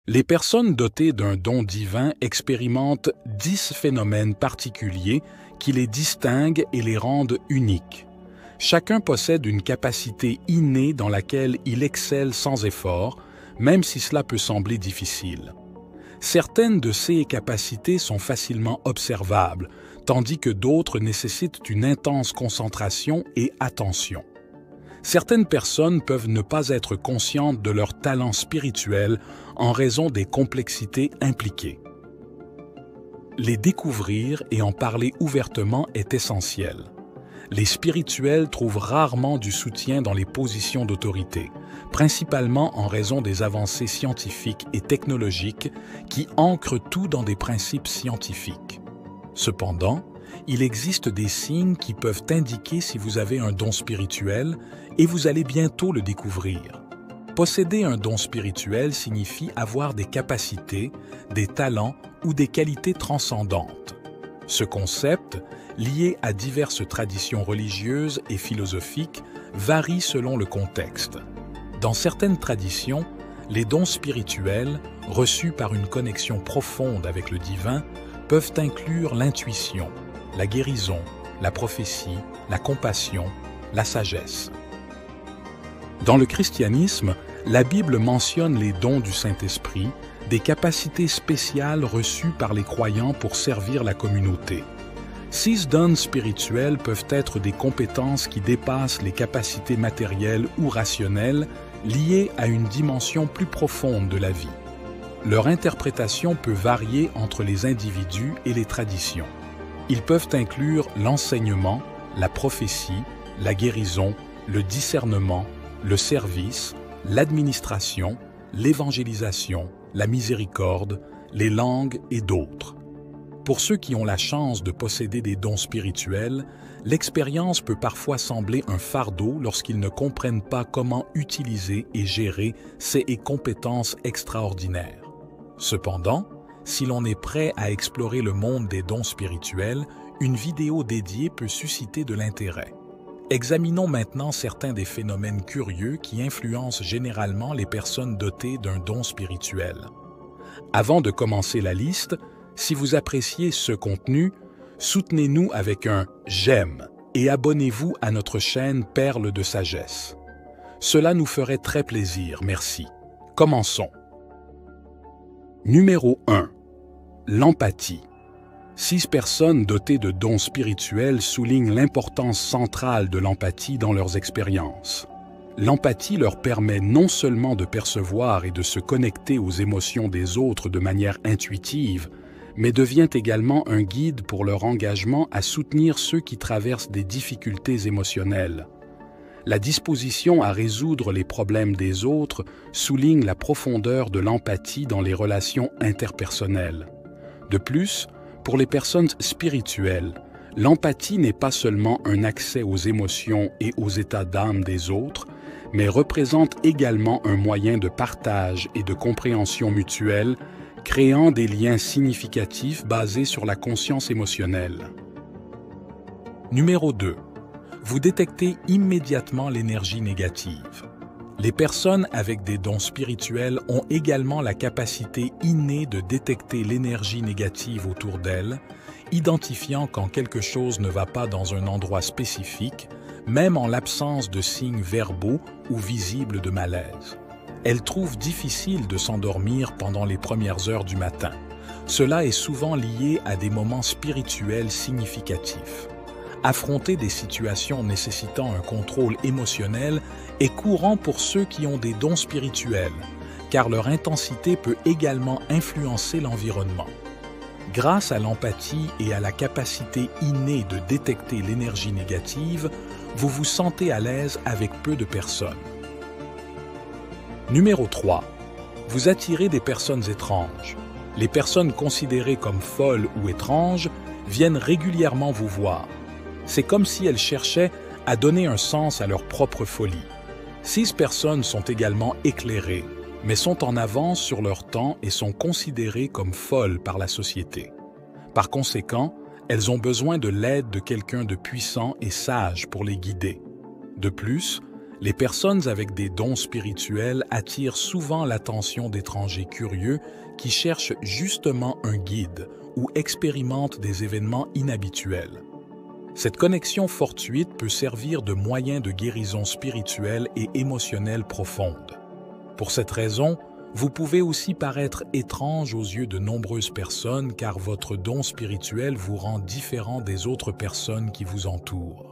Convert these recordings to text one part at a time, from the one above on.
Les personnes dotées d'un don divin expérimentent 10 phénomènes particuliers qui les distinguent et les rendent uniques. Chacun possède une capacité innée dans laquelle il excelle sans effort, même si cela peut sembler difficile. Certaines de ces capacités sont facilement observables, tandis que d'autres nécessitent une intense concentration et attention. Certaines personnes peuvent ne pas être conscientes de leur talent spirituel en raison des complexités impliquées. Les découvrir et en parler ouvertement est essentiel. Les spirituels trouvent rarement du soutien dans les positions d'autorité, principalement en raison des avancées scientifiques et technologiques qui ancrent tout dans des principes scientifiques. Cependant, il existe des signes qui peuvent indiquer si vous avez un don spirituel et vous allez bientôt le découvrir. Posséder un don spirituel signifie avoir des capacités, des talents ou des qualités transcendantes. Ce concept, lié à diverses traditions religieuses et philosophiques, varie selon le contexte. Dans certaines traditions, les dons spirituels, reçus par une connexion profonde avec le divin, peuvent inclure l'intuition, la guérison, la prophétie, la compassion, la sagesse. Dans le christianisme, la Bible mentionne les dons du Saint-Esprit, des capacités spéciales reçues par les croyants pour servir la communauté. Ces dons spirituels peuvent être des compétences qui dépassent les capacités matérielles ou rationnelles liées à une dimension plus profonde de la vie. Leur interprétation peut varier entre les individus et les traditions. Ils peuvent inclure l'enseignement, la prophétie, la guérison, le discernement, le service, l'administration, l'évangélisation, la miséricorde, les langues et d'autres. Pour ceux qui ont la chance de posséder des dons spirituels, l'expérience peut parfois sembler un fardeau lorsqu'ils ne comprennent pas comment utiliser et gérer ces compétences extraordinaires. Cependant, si l'on est prêt à explorer le monde des dons spirituels, une vidéo dédiée peut susciter de l'intérêt. Examinons maintenant certains des phénomènes curieux qui influencent généralement les personnes dotées d'un don spirituel. Avant de commencer la liste, si vous appréciez ce contenu, soutenez-nous avec un « j'aime » et abonnez-vous à notre chaîne Perles de Sagesse. Cela nous ferait très plaisir, merci. Commençons. Numéro 1. L'empathie. 6 personnes dotées de dons spirituels soulignent l'importance centrale de l'empathie dans leurs expériences. L'empathie leur permet non seulement de percevoir et de se connecter aux émotions des autres de manière intuitive, mais devient également un guide pour leur engagement à soutenir ceux qui traversent des difficultés émotionnelles. La disposition à résoudre les problèmes des autres souligne la profondeur de l'empathie dans les relations interpersonnelles. De plus, pour les personnes spirituelles, l'empathie n'est pas seulement un accès aux émotions et aux états d'âme des autres, mais représente également un moyen de partage et de compréhension mutuelle, créant des liens significatifs basés sur la conscience émotionnelle. Numéro 2. Vous détectez immédiatement l'énergie négative. Les personnes avec des dons spirituels ont également la capacité innée de détecter l'énergie négative autour d'elles, identifiant quand quelque chose ne va pas dans un endroit spécifique, même en l'absence de signes verbaux ou visibles de malaise. Elles trouvent difficile de s'endormir pendant les premières heures du matin. Cela est souvent lié à des moments spirituels significatifs. Affronter des situations nécessitant un contrôle émotionnel est courant pour ceux qui ont des dons spirituels, car leur intensité peut également influencer l'environnement. Grâce à l'empathie et à la capacité innée de détecter l'énergie négative, vous vous sentez à l'aise avec peu de personnes. Numéro 3. Vous attirez des personnes étranges. Les personnes considérées comme folles ou étranges viennent régulièrement vous voir. C'est comme si elles cherchaient à donner un sens à leur propre folie. 6 personnes sont également éclairées, mais sont en avance sur leur temps et sont considérées comme folles par la société. Par conséquent, elles ont besoin de l'aide de quelqu'un de puissant et sage pour les guider. De plus, Les personnes avec des dons spirituels attirent souvent l'attention d'étrangers curieux qui cherchent justement un guide ou expérimentent des événements inhabituels. Cette connexion fortuite peut servir de moyen de guérison spirituelle et émotionnelle profonde. Pour cette raison, vous pouvez aussi paraître étrange aux yeux de nombreuses personnes car votre don spirituel vous rend différent des autres personnes qui vous entourent.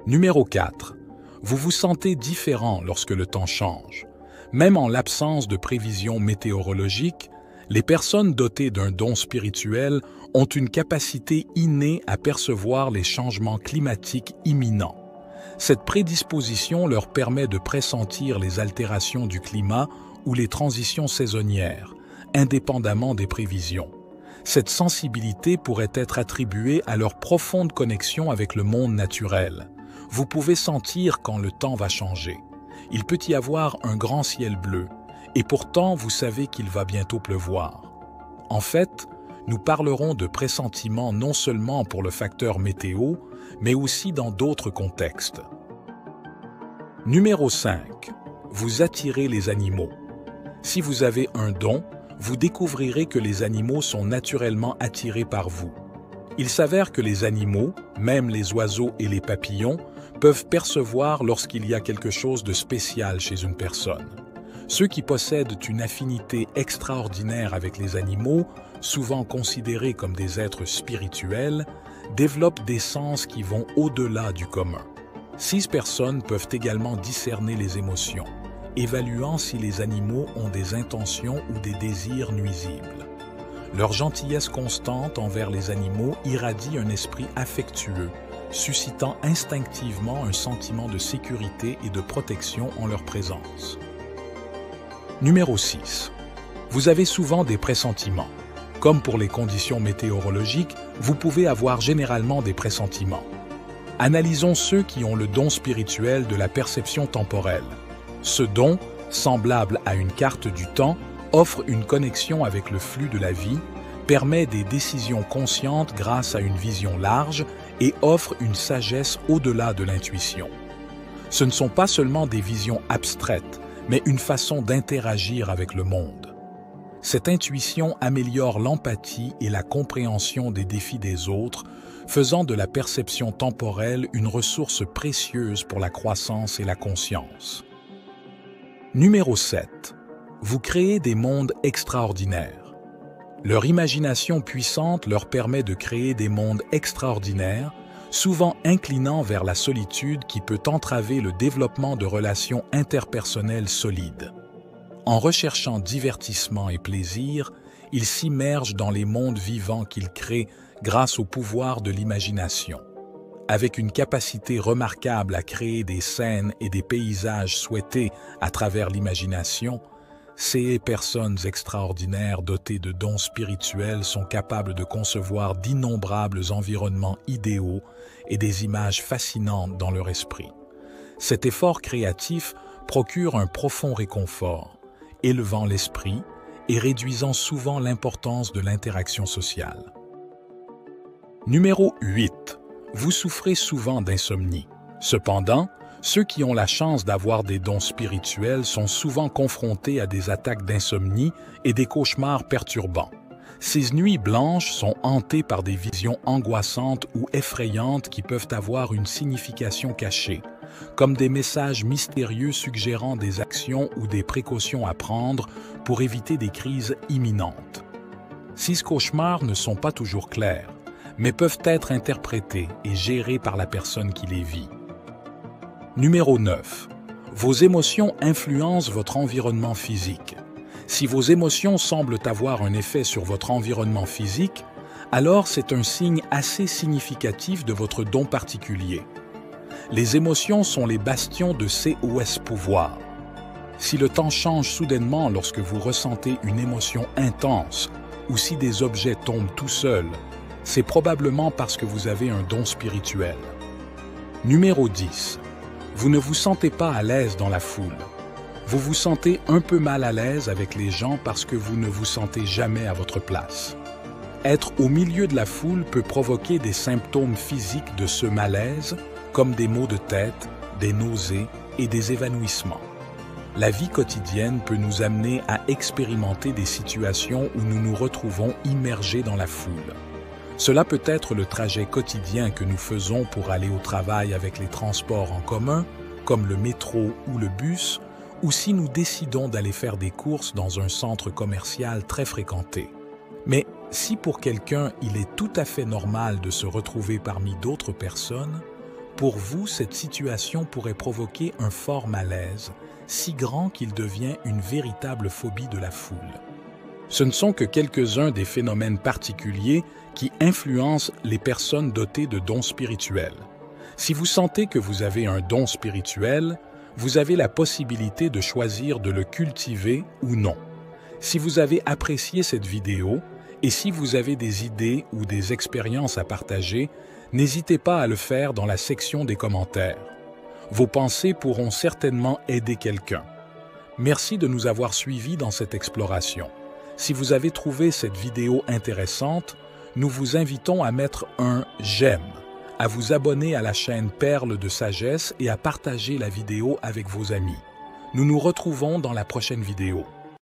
Numéro 4. Vous vous sentez différent lorsque le temps change. Même en l'absence de prévisions météorologiques, les personnes dotées d'un don spirituel ont une capacité innée à percevoir les changements climatiques imminents. Cette prédisposition leur permet de pressentir les altérations du climat ou les transitions saisonnières, indépendamment des prévisions. Cette sensibilité pourrait être attribuée à leur profonde connexion avec le monde naturel. Vous pouvez sentir quand le temps va changer. Il peut y avoir un grand ciel bleu, et pourtant vous savez qu'il va bientôt pleuvoir. En fait, nous parlerons de pressentiment non seulement pour le facteur météo, mais aussi dans d'autres contextes. Numéro 5. Vous attirez les animaux. Si vous avez un don, vous découvrirez que les animaux sont naturellement attirés par vous. Il s'avère que les animaux, même les oiseaux et les papillons, peuvent percevoir lorsqu'il y a quelque chose de spécial chez une personne. Ceux qui possèdent une affinité extraordinaire avec les animaux, souvent considérés comme des êtres spirituels, développent des sens qui vont au-delà du commun. 6 personnes peuvent également discerner les émotions, évaluant si les animaux ont des intentions ou des désirs nuisibles. Leur gentillesse constante envers les animaux irradie un esprit affectueux, suscitant instinctivement un sentiment de sécurité et de protection en leur présence. Numéro 6. Vous avez souvent des pressentiments. Comme pour les conditions météorologiques, vous pouvez avoir généralement des pressentiments. Analysons ceux qui ont le don spirituel de la perception temporelle. Ce don, semblable à une carte du temps, offre une connexion avec le flux de la vie, permet des décisions conscientes grâce à une vision large et offre une sagesse au-delà de l'intuition. Ce ne sont pas seulement des visions abstraites, mais une façon d'interagir avec le monde. Cette intuition améliore l'empathie et la compréhension des défis des autres, faisant de la perception temporelle une ressource précieuse pour la croissance et la conscience. Numéro 7. Vous créez des mondes extraordinaires. Leur imagination puissante leur permet de créer des mondes extraordinaires, souvent inclinant vers la solitude qui peut entraver le développement de relations interpersonnelles solides. En recherchant divertissement et plaisir, ils s'immergent dans les mondes vivants qu'ils créent grâce au pouvoir de l'imagination. Avec une capacité remarquable à créer des scènes et des paysages souhaités à travers l'imagination, ces personnes extraordinaires dotées de dons spirituels sont capables de concevoir d'innombrables environnements idéaux et des images fascinantes dans leur esprit. Cet effort créatif procure un profond réconfort, élevant l'esprit et réduisant souvent l'importance de l'interaction sociale. Numéro 8. Vous souffrez souvent d'insomnie. Cependant, ceux qui ont la chance d'avoir des dons spirituels sont souvent confrontés à des attaques d'insomnie et des cauchemars perturbants. Ces nuits blanches sont hantées par des visions angoissantes ou effrayantes qui peuvent avoir une signification cachée, comme des messages mystérieux suggérant des actions ou des précautions à prendre pour éviter des crises imminentes. Ces cauchemars ne sont pas toujours clairs, mais peuvent être interprétés et gérés par la personne qui les vit. Numéro 9. Vos émotions influencent votre environnement physique. Si vos émotions semblent avoir un effet sur votre environnement physique, alors c'est un signe assez significatif de votre don particulier. Les émotions sont les bastions de COS pouvoir. Si le temps change soudainement lorsque vous ressentez une émotion intense ou si des objets tombent tout seuls, c'est probablement parce que vous avez un don spirituel. Numéro 10. Vous ne vous sentez pas à l'aise dans la foule. Vous vous sentez un peu mal à l'aise avec les gens parce que vous ne vous sentez jamais à votre place. Être au milieu de la foule peut provoquer des symptômes physiques de ce malaise, comme des maux de tête, des nausées et des évanouissements. La vie quotidienne peut nous amener à expérimenter des situations où nous nous retrouvons immergés dans la foule. Cela peut être le trajet quotidien que nous faisons pour aller au travail avec les transports en commun, comme le métro ou le bus, ou si nous décidons d'aller faire des courses dans un centre commercial très fréquenté. Mais si pour quelqu'un il est tout à fait normal de se retrouver parmi d'autres personnes, pour vous cette situation pourrait provoquer un fort malaise, si grand qu'il devient une véritable phobie de la foule. Ce ne sont que quelques-uns des phénomènes particuliers qui influencent les personnes dotées de dons spirituels. Si vous sentez que vous avez un don spirituel, vous avez la possibilité de choisir de le cultiver ou non. Si vous avez apprécié cette vidéo et si vous avez des idées ou des expériences à partager, n'hésitez pas à le faire dans la section des commentaires. Vos pensées pourront certainement aider quelqu'un. Merci de nous avoir suivis dans cette exploration. Si vous avez trouvé cette vidéo intéressante, nous vous invitons à mettre un « j'aime », à vous abonner à la chaîne Perles de Sagesse et à partager la vidéo avec vos amis. Nous nous retrouvons dans la prochaine vidéo.